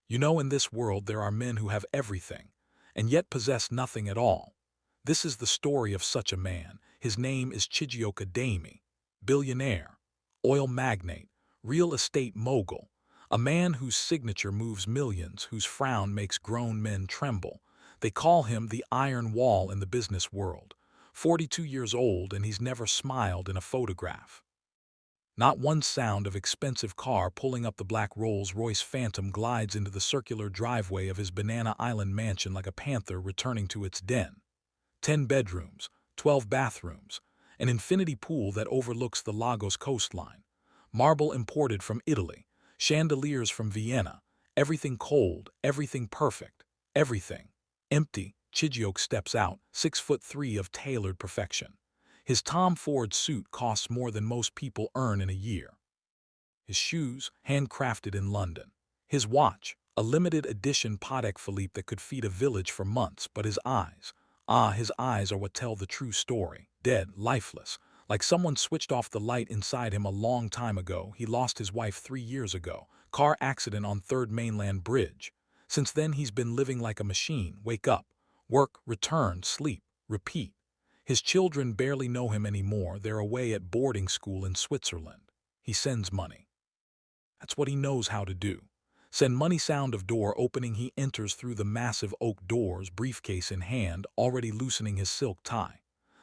You know, in this world there are men who have everything, and yet possess nothing at all. This is the story of such a man. His name is Chijioke Ademi, billionaire, oil magnate, real estate mogul, a man whose signature moves millions, whose frown makes grown men tremble. They call him the Iron Wall in the business world. 42 years old, and he's never smiled in a photograph. Not one sound of expensive car pulling up the black Rolls-Royce Phantom glides into the circular driveway of his Banana Island mansion like a panther returning to its den. 10 bedrooms, 12 bathrooms, an infinity pool that overlooks the Lagos coastline, marble imported from Italy, chandeliers from Vienna, everything cold, everything perfect, everything empty. Chijioke steps out, 6'3" of tailored perfection. His Tom Ford suit costs more than most people earn in a year. His shoes, handcrafted in London. His watch, a limited edition Patek Philippe that could feed a village for months. But his eyes, his eyes are what tell the true story. Dead, lifeless, like someone switched off the light inside him a long time ago. He lost his wife 3 years ago. Car accident on 3rd Mainland Bridge. Since then he's been living like a machine. Wake up, work, return, sleep, repeat. His children barely know him anymore. They're away at boarding school in Switzerland. He sends money. That's what he knows how to do. Send money. Sound of door opening. He enters through the massive oak doors, briefcase in hand, already loosening his silk tie.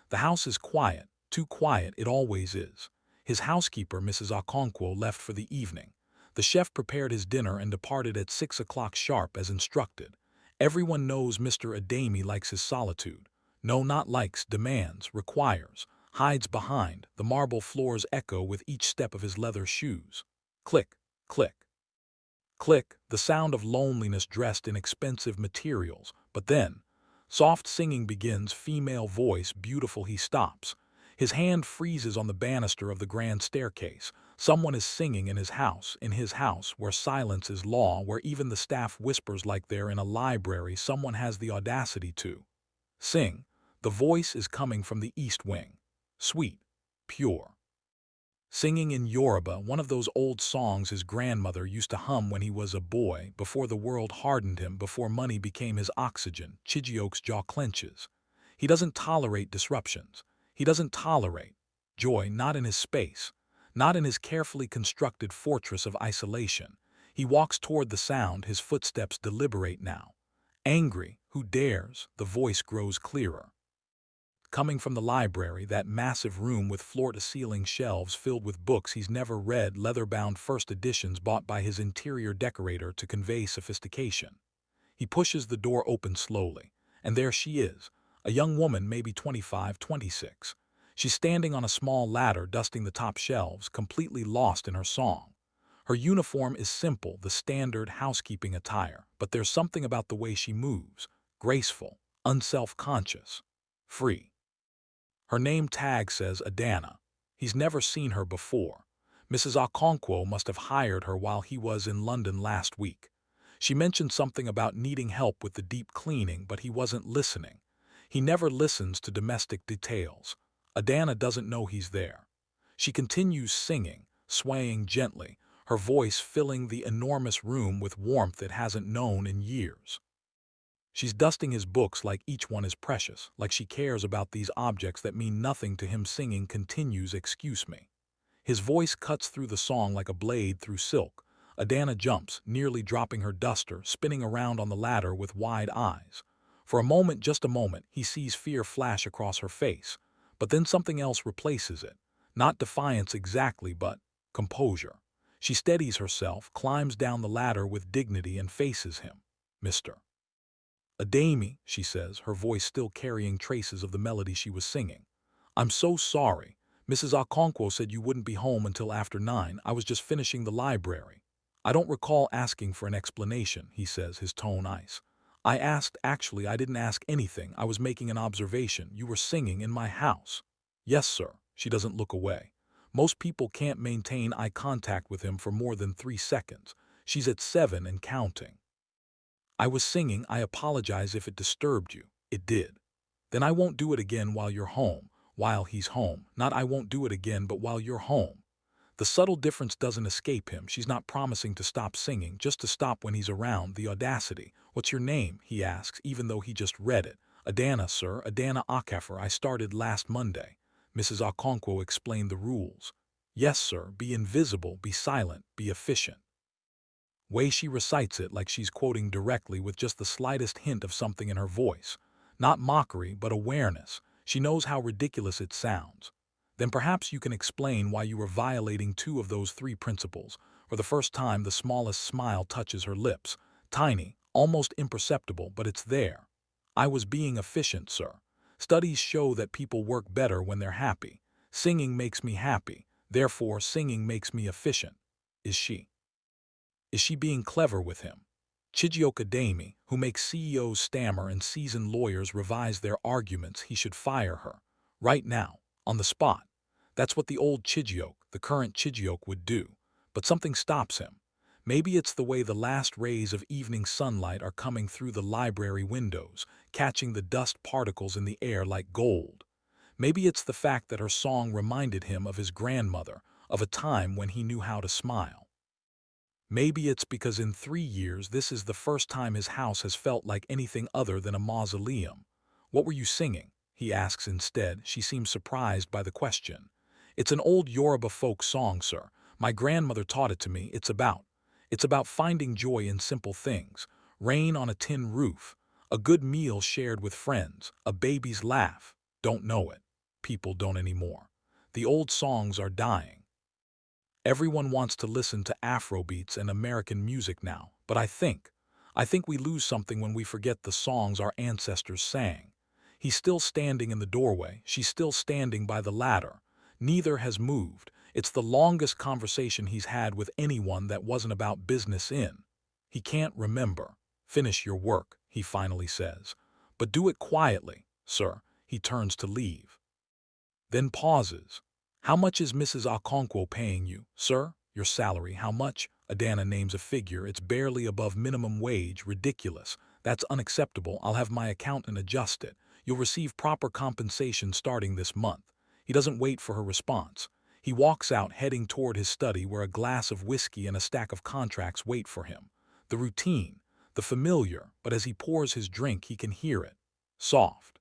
The house is quiet, too quiet. It always is. His housekeeper, Mrs. Okonkwo, left for the evening. The chef prepared his dinner and departed at 6 o'clock sharp as instructed. Everyone knows Mr. Ademi likes his solitude. No, not likes, demands, requires, hides behind. The marble floors echo with each step of his leather shoes. Click, click, click, the sound of loneliness dressed in expensive materials. But then, soft singing begins, female voice, beautiful. He stops. His hand freezes on the banister of the grand staircase. Someone is singing in his house, where silence is law, where even the staff whispers like they're in a library. Someone has the audacity to sing. The voice is coming from the East Wing. Sweet, pure. Singing in Yoruba, one of those old songs his grandmother used to hum when he was a boy, before the world hardened him, before money became his oxygen. Chijioke's jaw clenches. He doesn't tolerate disruptions. He doesn't tolerate joy, not in his space, not in his carefully constructed fortress of isolation. He walks toward the sound, his footsteps deliberate now. Angry, who dares? The voice grows clearer. Coming from the library, that massive room with floor-to-ceiling shelves filled with books he's never read, leather-bound first editions bought by his interior decorator to convey sophistication. He pushes the door open slowly, and there she is, a young woman, maybe 25, 26. She's standing on a small ladder, dusting the top shelves, completely lost in her song. Her uniform is simple, the standard housekeeping attire, but there's something about the way she moves, graceful, unself-conscious, free. Her name tag says Adana. He's never seen her before. Mrs. Okonkwo must have hired her while he was in London last week. She mentioned something about needing help with the deep cleaning, but he wasn't listening. He never listens to domestic details. Adana doesn't know he's there. She continues singing, swaying gently, her voice filling the enormous room with warmth it hasn't known in years. She's dusting his books like each one is precious, like she cares about these objects that mean nothing to him. Singing continues, excuse me. His voice cuts through the song like a blade through silk. Adana jumps, nearly dropping her duster, spinning around on the ladder with wide eyes. For a moment, just a moment, he sees fear flash across her face. But then something else replaces it. Not defiance exactly, but composure. She steadies herself, climbs down the ladder with dignity, and faces him. Mr. Ademi, she says, her voice still carrying traces of the melody she was singing. I'm so sorry. Mrs. Okonkwo said you wouldn't be home until after 9. I was just finishing the library. I don't recall asking for an explanation, he says, his tone ice. Actually, I didn't ask anything. I was making an observation. You were singing in my house. Yes, sir. She doesn't look away. Most people can't maintain eye contact with him for more than 3 seconds. She's at 7 and counting. I was singing. I apologize if it disturbed you. It did. Then I won't do it again while you're home. While he's home. Not I won't do it again, but while you're home. The subtle difference doesn't escape him. She's not promising to stop singing, just to stop when he's around. The audacity. "What's your name?" he asks, even though he just read it. "Adana, sir, Adana Akafer. I started last Monday." Mrs. Okonkwo explained the rules. "Yes, sir, be invisible, be silent, be efficient." Way she recites it like she's quoting directly with just the slightest hint of something in her voice. Not mockery, but awareness. She knows how ridiculous it sounds. Then perhaps you can explain why you were violating two of those three principles. For the first time, the smallest smile touches her lips. Tiny, almost imperceptible, but it's there. "I was being efficient, sir. Studies show that people work better when they're happy. Singing makes me happy. Therefore, singing makes me efficient." Is she? Is she being clever with him? Chijioke Ademi, who makes CEOs stammer and seasoned lawyers revise their arguments, he should fire her. Right now. On the spot. That's what the old Chijioke, the current Chijioke, would do. But something stops him. Maybe it's the way the last rays of evening sunlight are coming through the library windows, catching the dust particles in the air like gold. Maybe it's the fact that her song reminded him of his grandmother, of a time when he knew how to smile. Maybe it's because in 3 years this is the first time his house has felt like anything other than a mausoleum. "What were you singing?" he asks instead. She seems surprised by the question. "It's an old Yoruba folk song, sir. My grandmother taught it to me. It's about finding joy in simple things. Rain on a tin roof, a good meal shared with friends, a baby's laugh." Don't know it. People don't anymore. The old songs are dying. Everyone wants to listen to Afrobeats and American music now, but I think we lose something when we forget the songs our ancestors sang. He's still standing in the doorway. She's still standing by the ladder. Neither has moved. It's the longest conversation he's had with anyone that wasn't about business in. He can't remember. "Finish your work," he finally says. "But do it quietly, sir." He turns to leave. Then pauses. "How much is Mrs. Okonkwo paying you, sir? Your salary, how much?" Adana names a figure. "It's barely above minimum wage." "Ridiculous. That's unacceptable. I'll have my accountant adjust it. You'll receive proper compensation starting this month." He doesn't wait for her response. He walks out, heading toward his study where a glass of whiskey and a stack of contracts wait for him. The routine, the familiar, but as he pours his drink he can hear it. Soft.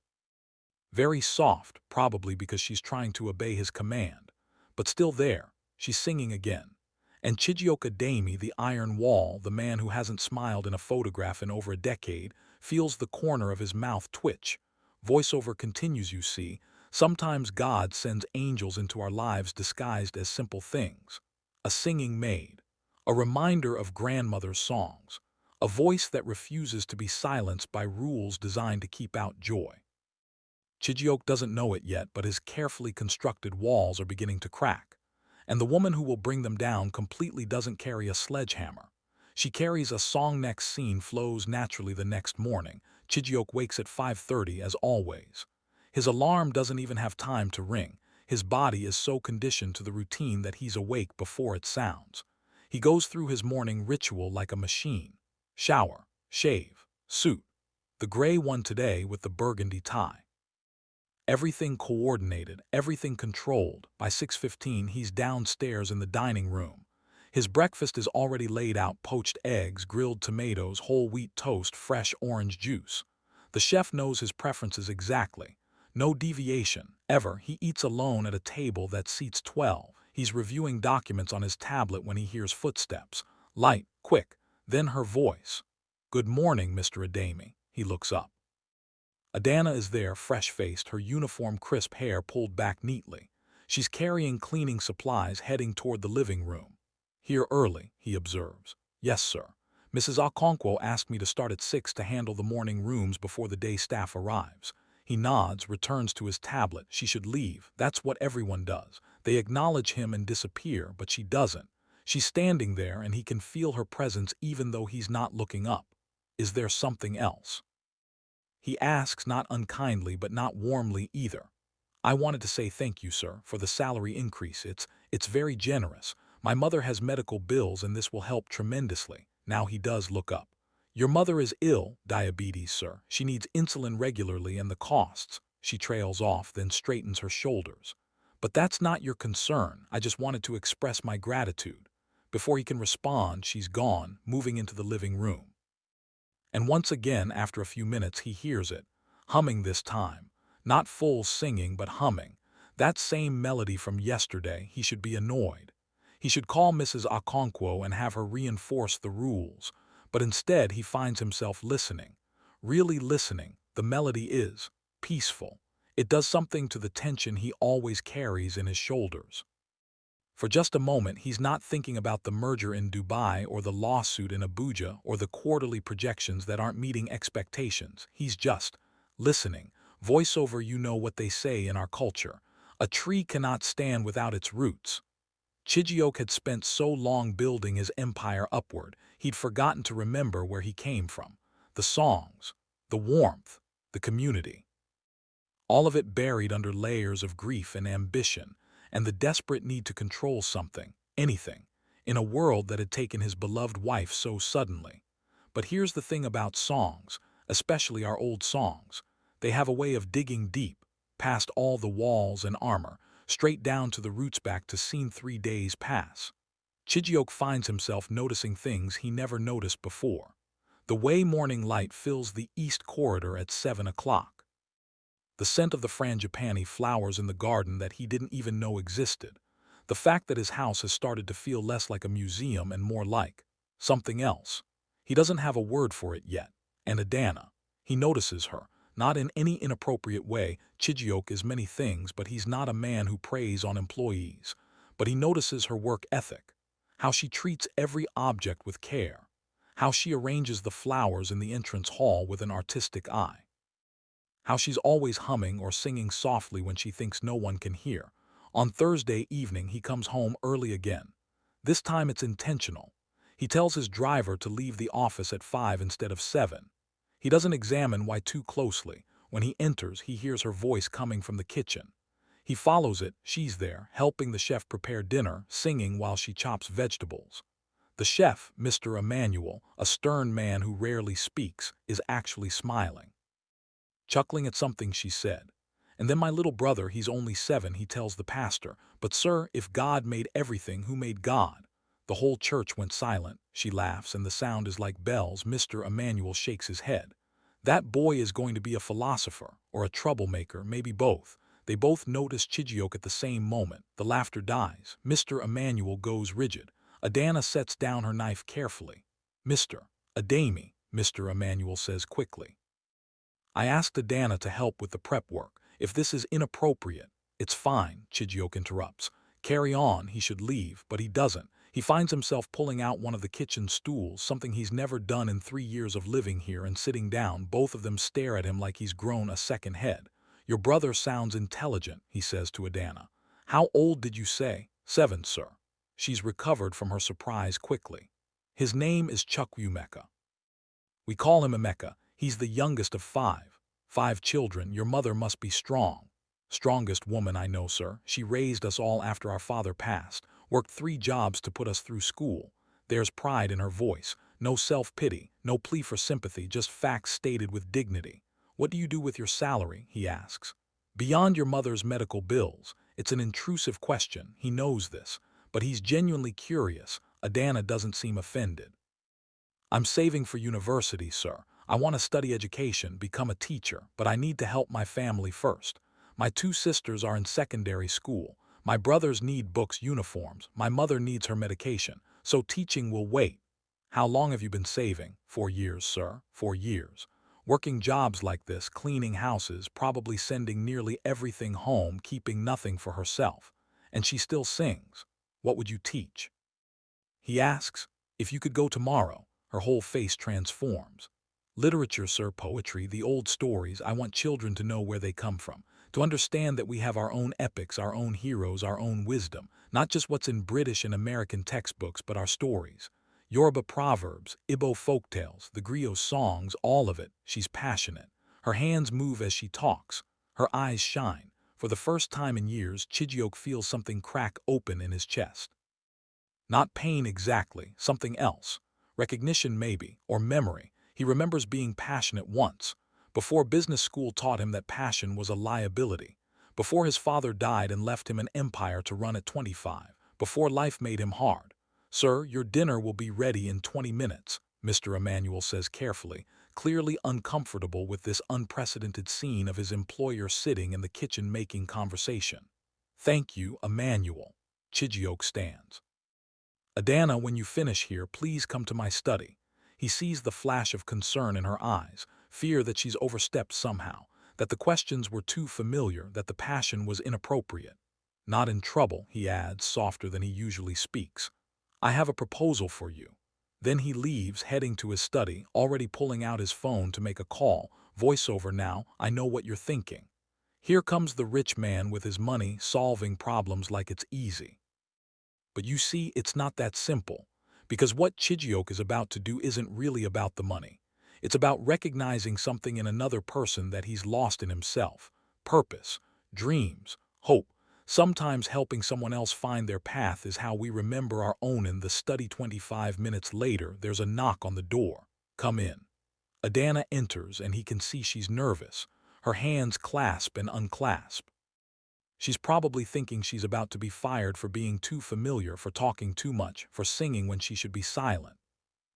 Very soft, probably because she's trying to obey his command. But still there, she's singing again. And Chijioke Ademi, the iron wall, the man who hasn't smiled in a photograph in over a decade, feels the corner of his mouth twitch. Voiceover continues, "You see, sometimes God sends angels into our lives disguised as simple things. A singing maid, a reminder of grandmother's songs, a voice that refuses to be silenced by rules designed to keep out joy." Chijioke doesn't know it yet, but his carefully constructed walls are beginning to crack. And the woman who will bring them down completely doesn't carry a sledgehammer. She carries a song. Next scene flows naturally the next morning. Chijioke wakes at 5:30 as always. His alarm doesn't even have time to ring. His body is so conditioned to the routine that he's awake before it sounds. He goes through his morning ritual like a machine. Shower, shave, suit. The gray one today with the burgundy tie. Everything coordinated, everything controlled. By 6:15, he's downstairs in the dining room. His breakfast is already laid out: poached eggs, grilled tomatoes, whole wheat toast, fresh orange juice. The chef knows his preferences exactly. No deviation, ever. He eats alone at a table that seats 12. He's reviewing documents on his tablet when he hears footsteps. Light, quick, then her voice. "Good morning, Mr. Ademi." He looks up. Adana is there, fresh-faced, her uniform crisp hair pulled back neatly. She's carrying cleaning supplies, heading toward the living room. "Here early," he observes. "Yes, sir. Mrs. Okonkwo asked me to start at 6 to handle the morning rooms before the day staff arrives." He nods, returns to his tablet. She should leave. That's what everyone does. They acknowledge him and disappear, but she doesn't. She's standing there, and he can feel her presence even though he's not looking up. Is there something else? He asks, not unkindly but not warmly either. "I wanted to say thank you, sir, for the salary increase. It's very generous. My mother has medical bills and this will help tremendously." Now he does look up. "Your mother is ill, diabetes, sir. She needs insulin regularly and the costs." She trails off, then straightens her shoulders. But that's not your concern. I just wanted to express my gratitude. Before he can respond, she's gone, moving into the living room. And once again, after a few minutes, he hears it, humming this time. Not full singing, but humming. That same melody from yesterday. He should be annoyed. He should call Mrs. Okonkwo and have her reinforce the rules. But instead, he finds himself listening. Really listening. The melody is peaceful. It does something to the tension he always carries in his shoulders. For just a moment, he's not thinking about the merger in Dubai or the lawsuit in Abuja or the quarterly projections that aren't meeting expectations. He's just listening. Voiceover, you know what they say in our culture. A tree cannot stand without its roots. Chijioke had spent so long building his empire upward, he'd forgotten to remember where he came from. The songs, the warmth, the community. All of it buried under layers of grief and ambition, and the desperate need to control something, anything, in a world that had taken his beloved wife so suddenly. But here's the thing about songs, especially our old songs. They have a way of digging deep, past all the walls and armor, straight down to the roots back to scene 3 days pass. Chijioke finds himself noticing things he never noticed before. The way morning light fills the east corridor at 7 o'clock. The scent of the frangipani flowers in the garden that he didn't even know existed. The fact that his house has started to feel less like a museum and more like something else. He doesn't have a word for it yet. And Adana. He notices her, not in any inappropriate way. Chijioke is many things, but he's not a man who preys on employees. But he notices her work ethic, how she treats every object with care, how she arranges the flowers in the entrance hall with an artistic eye, how she's always humming or singing softly when she thinks no one can hear. On Thursday evening, he comes home early again. This time it's intentional. He tells his driver to leave the office at 5 instead of 7. He doesn't examine why too closely. When he enters, he hears her voice coming from the kitchen. He follows it. She's there, helping the chef prepare dinner, singing while she chops vegetables. The chef, Mr. Emmanuel, a stern man who rarely speaks, is actually smiling, chuckling at something she said. And then my little brother, he's only 7, he tells the pastor, "But sir, if God made everything, who made God?" The whole church went silent. She laughs, and the sound is like bells. Mr. Emmanuel shakes his head. That boy is going to be a philosopher, or a troublemaker, maybe both. They both notice Chijioke at the same moment. The laughter dies. Mr. Emmanuel goes rigid. Adana sets down her knife carefully. "Mr. Ademi," Mr. Emmanuel says quickly. "I asked Adana to help with the prep work. If this is inappropriate—" "It's fine," Chijioke interrupts. "Carry on." He should leave, but he doesn't. He finds himself pulling out one of the kitchen stools, something he's never done in 3 years of living here, and sitting down. Both of them stare at him like he's grown a second head. "Your brother sounds intelligent," he says to Adana. "How old did you say?" 7, sir." She's recovered from her surprise quickly. "His name is Chukwumeka. We call him Emeka. He's the youngest of 5. 5 children. Your mother must be strong." "Strongest woman I know, sir. She raised us all after our father passed, worked 3 jobs to put us through school." There's pride in her voice. No self-pity, no plea for sympathy, just facts stated with dignity. "What do you do with your salary?" he asks. "Beyond your mother's medical bills." It's an intrusive question. He knows this, but he's genuinely curious. Adana doesn't seem offended. "I'm saving for university, sir. I want to study education, become a teacher, but I need to help my family first. My 2 sisters are in secondary school. My brothers need books, uniforms. My mother needs her medication, so teaching will wait." "How long have you been saving?" 4 years, sir. 4 years. Working jobs like this, cleaning houses, probably sending nearly everything home, keeping nothing for herself. And she still sings. "What would you teach?" he asks. "If you could go tomorrow." Her whole face transforms. "Literature, sir, poetry, the old stories. I want children to know where they come from, to understand that we have our own epics, our own heroes, our own wisdom, not just what's in British and American textbooks, but our stories. Yoruba proverbs, Igbo folktales, the griot songs, all of it." She's passionate. Her hands move as she talks. Her eyes shine. For the first time in years, Chijioke feels something crack open in his chest. Not pain exactly, something else. Recognition maybe, or memory. He remembers being passionate once. Before business school taught him that passion was a liability. Before his father died and left him an empire to run at 25, before life made him hard. "Sir, your dinner will be ready in 20 minutes, Mr. Emmanuel says carefully, clearly uncomfortable with this unprecedented scene of his employer sitting in the kitchen making conversation. "Thank you, Emmanuel." Chijioke stands. "Adana, when you finish here, please come to my study." He sees the flash of concern in her eyes, fear that she's overstepped somehow, that the questions were too familiar, that the passion was inappropriate. "Not in trouble," he adds, softer than he usually speaks. "I have a proposal for you." Then he leaves, heading to his study, already pulling out his phone to make a call. Voiceover now, "I know what you're thinking. Here comes the rich man with his money, solving problems like it's easy." But you see, it's not that simple, because what Chijioke is about to do isn't really about the money. It's about recognizing something in another person that he's lost in himself: purpose, dreams, hope. Sometimes helping someone else find their path is how we remember our own. In the study 25 minutes later, there's a knock on the door. "Come in." Adana enters, and he can see she's nervous. Her hands clasp and unclasp. She's probably thinking she's about to be fired for being too familiar, for talking too much, for singing when she should be silent.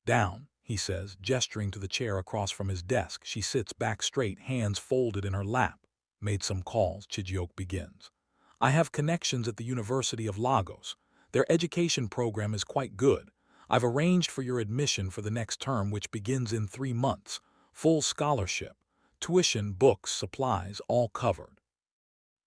"Down," he says, gesturing to the chair across from his desk. She sits back straight, hands folded in her lap. "Made some calls," Chijioke begins. "I have connections at the University of Lagos. Their education program is quite good. I've arranged for your admission for the next term, which begins in 3 months. Full scholarship. Tuition, books, supplies, all covered."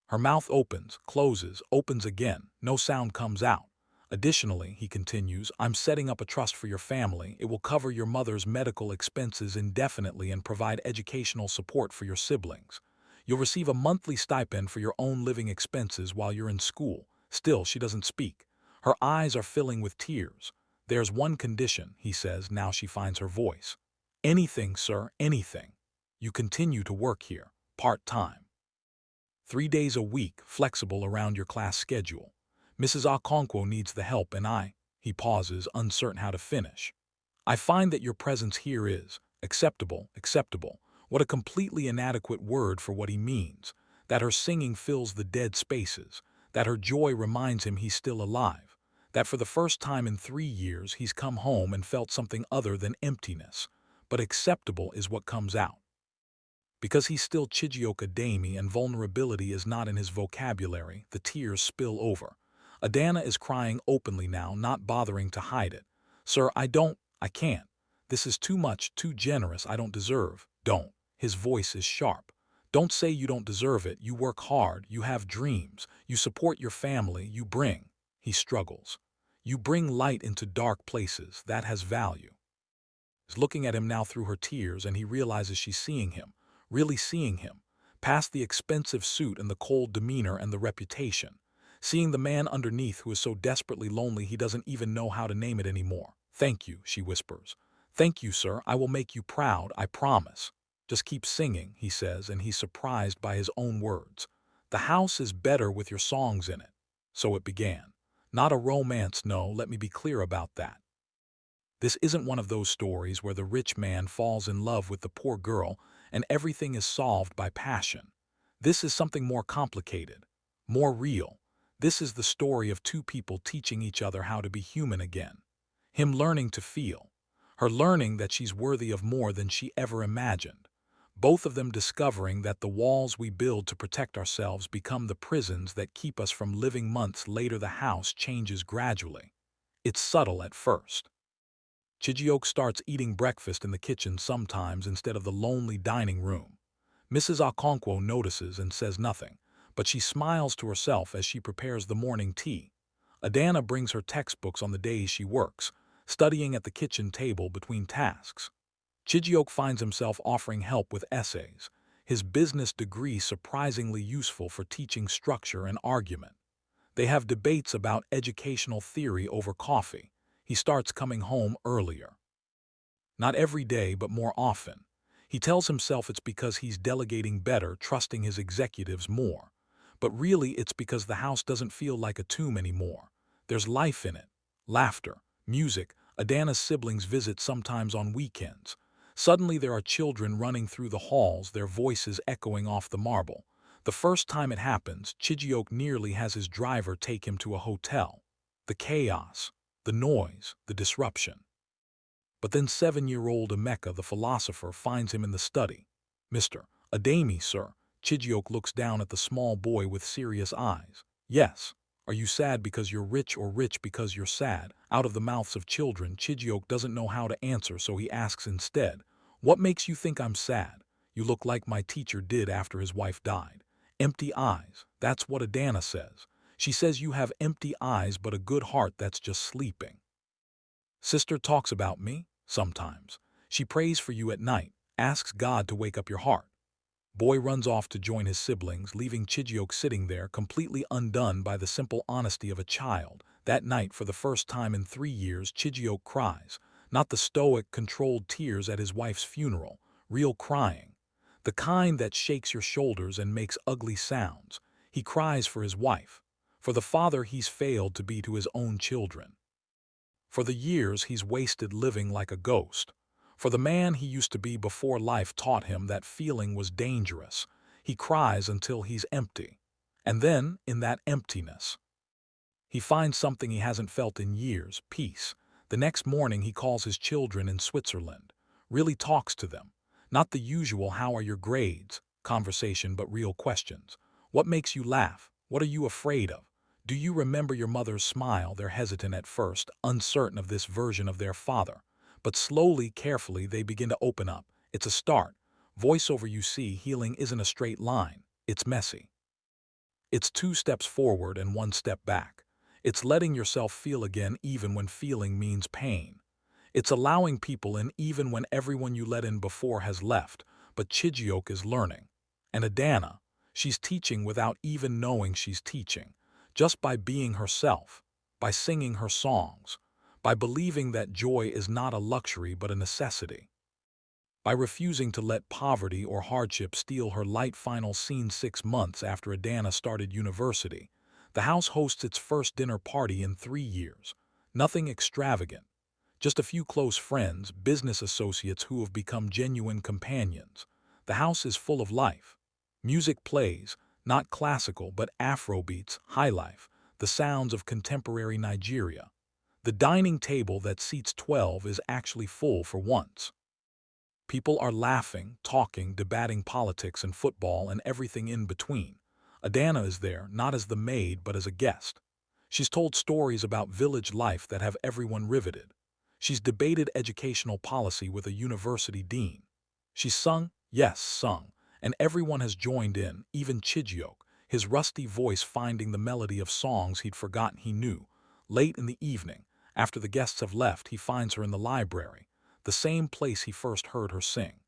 Her mouth opens, closes, opens again. No sound comes out. "Additionally," he continues, "I'm setting up a trust for your family. It will cover your mother's medical expenses indefinitely and provide educational support for your siblings. You'll receive a monthly stipend for your own living expenses while you're in school." Still, she doesn't speak. Her eyes are filling with tears. "There's one condition," he says. Now she finds her voice. "Anything, sir, anything. You continue to work here, part-time. 3 days a week, flexible around your class schedule. Mrs. Okonkwo needs the help, and he pauses, uncertain how to finish. "I find that your presence here is acceptable." Acceptable. What a completely inadequate word for what he means. That her singing fills the dead spaces. That her joy reminds him he's still alive. That for the first time in 3 years he's come home and felt something other than emptiness. But acceptable is what comes out. Because he's still Chijioke Ademi and vulnerability is not in his vocabulary, the tears spill over. Adana is crying openly now, not bothering to hide it. "Sir, I can't. This is too much, too generous. I don't deserve." "Don't." His voice is sharp. "Don't say you don't deserve it. You work hard, you have dreams, you support your family, you bring." He struggles. "You bring light into dark places. That has value." He's looking at him now through her tears, and he realizes she's seeing him. Really seeing him, past the expensive suit and the cold demeanor and the reputation, seeing the man underneath who is so desperately lonely he doesn't even know how to name it anymore. "Thank you," she whispers. "Thank you, sir. I will make you proud, I promise." "Just keep singing," he says, and he's surprised by his own words. "The house is better with your songs in it." So it began. Not a romance, no, let me be clear about that. This isn't one of those stories where the rich man falls in love with the poor girl and everything is solved by passion. This is something more complicated, more real. This is the story of 2 people teaching each other how to be human again. Him learning to feel, her learning that she's worthy of more than she ever imagined. Both of them discovering that the walls we build to protect ourselves become the prisons that keep us from living. Months later, the house changes gradually. It's subtle at first. Chijioke starts eating breakfast in the kitchen sometimes instead of the lonely dining room. Mrs. Okonkwo notices and says nothing, but she smiles to herself as she prepares the morning tea. Adana brings her textbooks on the days she works, studying at the kitchen table between tasks. Chijioke finds himself offering help with essays, his business degree surprisingly useful for teaching structure and argument. They have debates about educational theory over coffee. He starts coming home earlier. Not every day, but more often. He tells himself it's because he's delegating better, trusting his executives more. But really, it's because the house doesn't feel like a tomb anymore. There's life in it. Laughter, music. Adana's siblings visit sometimes on weekends. Suddenly there are children running through the halls, their voices echoing off the marble. The first time it happens, Chijioke nearly has his driver take him to a hotel. The chaos, the noise, the disruption. But then 7-year-old Emeka the philosopher finds him in the study. "Mr. Ademi, sir." Chijioke looks down at the small boy with serious eyes. "Yes. Are you sad because you're rich or rich because you're sad?" Out of the mouths of children, Chijioke doesn't know how to answer, so he asks instead, "What makes you think I'm sad?" "You look like my teacher did after his wife died. Empty eyes. That's what Adana says. She says you have empty eyes but a good heart that's just sleeping." "Sister talks about me? Sometimes. She prays for you at night, asks God to wake up your heart." Boy runs off to join his siblings, leaving Chijioke sitting there, completely undone by the simple honesty of a child. That night, for the first time in 3 years, Chijioke cries. Not the stoic, controlled tears at his wife's funeral. Real crying. The kind that shakes your shoulders and makes ugly sounds. He cries for his wife. For the father he's failed to be to his own children. For the years he's wasted living like a ghost. For the man he used to be before life taught him that feeling was dangerous. He cries until he's empty. And then, in that emptiness, he finds something he hasn't felt in years: peace. The next morning he calls his children in Switzerland. Really talks to them. Not the usual "how are your grades" conversation, but real questions. What makes you laugh? What are you afraid of? Do you remember your mother's smile? They're hesitant at first, uncertain of this version of their father. But slowly, carefully, they begin to open up. It's a start. Voiceover. You see, healing isn't a straight line. It's messy. It's 2 steps forward and 1 step back. It's letting yourself feel again even when feeling means pain. It's allowing people in even when everyone you let in before has left. But Chijioke is learning. And Adana, she's teaching without even knowing she's teaching. Just by being herself, by singing her songs, by believing that joy is not a luxury but a necessity, by refusing to let poverty or hardship steal her light. Final scene: 6 months after Adana started university. The house hosts its first dinner party in 3 years. Nothing extravagant. Just a few close friends, business associates who have become genuine companions. The house is full of life. Music plays, not classical but Afrobeats, highlife, the sounds of contemporary Nigeria. The dining table that seats 12 is actually full for once. People are laughing, talking, debating politics and football and everything in between. Adana is there, not as the maid but as a guest. She's told stories about village life that have everyone riveted. She's debated educational policy with a university dean. She's sung, yes, sung, and everyone has joined in, even Chijioke, his rusty voice finding the melody of songs he'd forgotten he knew. Late in the evening, after the guests have left, he finds her in the library, the same place he first heard her sing.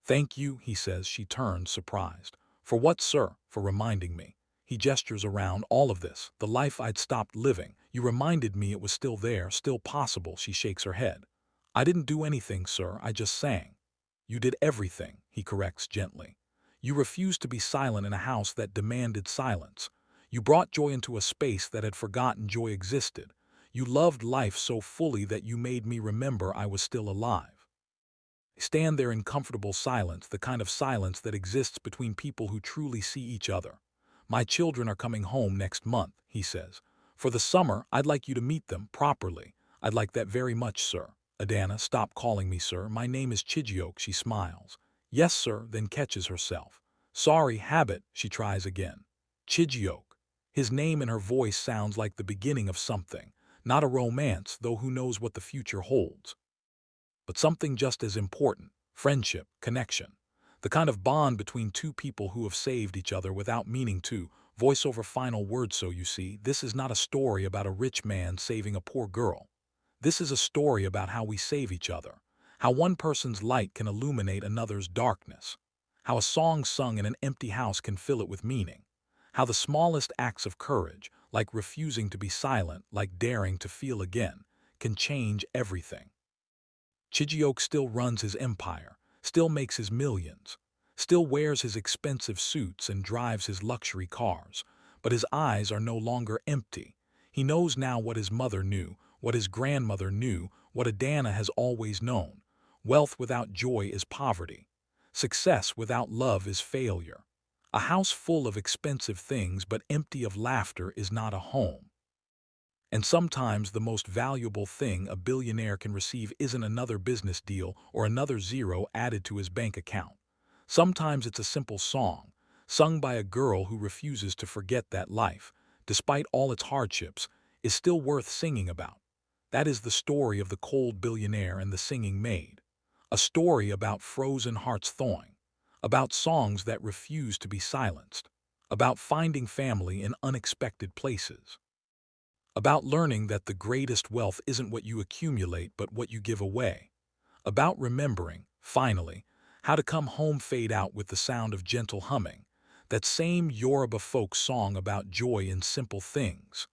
"Thank you," he says. She turns, surprised. "For what, sir?" "For reminding me." He gestures around. "All of this, the life I'd stopped living. You reminded me it was still there, still possible." She shakes her head. "I didn't do anything, sir. I just sang." "You did everything," he corrects gently. "You refused to be silent in a house that demanded silence. You brought joy into a space that had forgotten joy existed. You loved life so fully that you made me remember I was still alive." They stand there in comfortable silence, the kind of silence that exists between people who truly see each other. "My children are coming home next month," he says. "For the summer. I'd like you to meet them properly." "I'd like that very much, sir." "Adana, stop calling me sir. My name is Chijioke." She smiles. "Yes, sir," then catches herself. "Sorry, habit." She tries again. Chijioke. His name in her voice sounds like the beginning of something. Not a romance, though who knows what the future holds. But something just as important: friendship, connection. The kind of bond between 2 people who have saved each other without meaning to. Voiceover. Final word. "So you see, this is not a story about a rich man saving a poor girl. This is a story about how we save each other. How one person's light can illuminate another's darkness. How a song sung in an empty house can fill it with meaning. How the smallest acts of courage, like refusing to be silent, like daring to feel again, can change everything." Chijioke still runs his empire, still makes his millions, still wears his expensive suits and drives his luxury cars, but his eyes are no longer empty. He knows now what his mother knew, what his grandmother knew, what Adana has always known. Wealth without joy is poverty. Success without love is failure. A house full of expensive things but empty of laughter is not a home. And sometimes the most valuable thing a billionaire can receive isn't another business deal or another zero added to his bank account. Sometimes it's a simple song, sung by a girl who refuses to forget that life, despite all its hardships, is still worth singing about. That is the story of the cold billionaire and the singing maid. A story about frozen hearts thawing, about songs that refuse to be silenced, about finding family in unexpected places, about learning that the greatest wealth isn't what you accumulate but what you give away, about remembering, finally, how to come home fade out with the sound of gentle humming, that same Yoruba folk song about joy in simple things.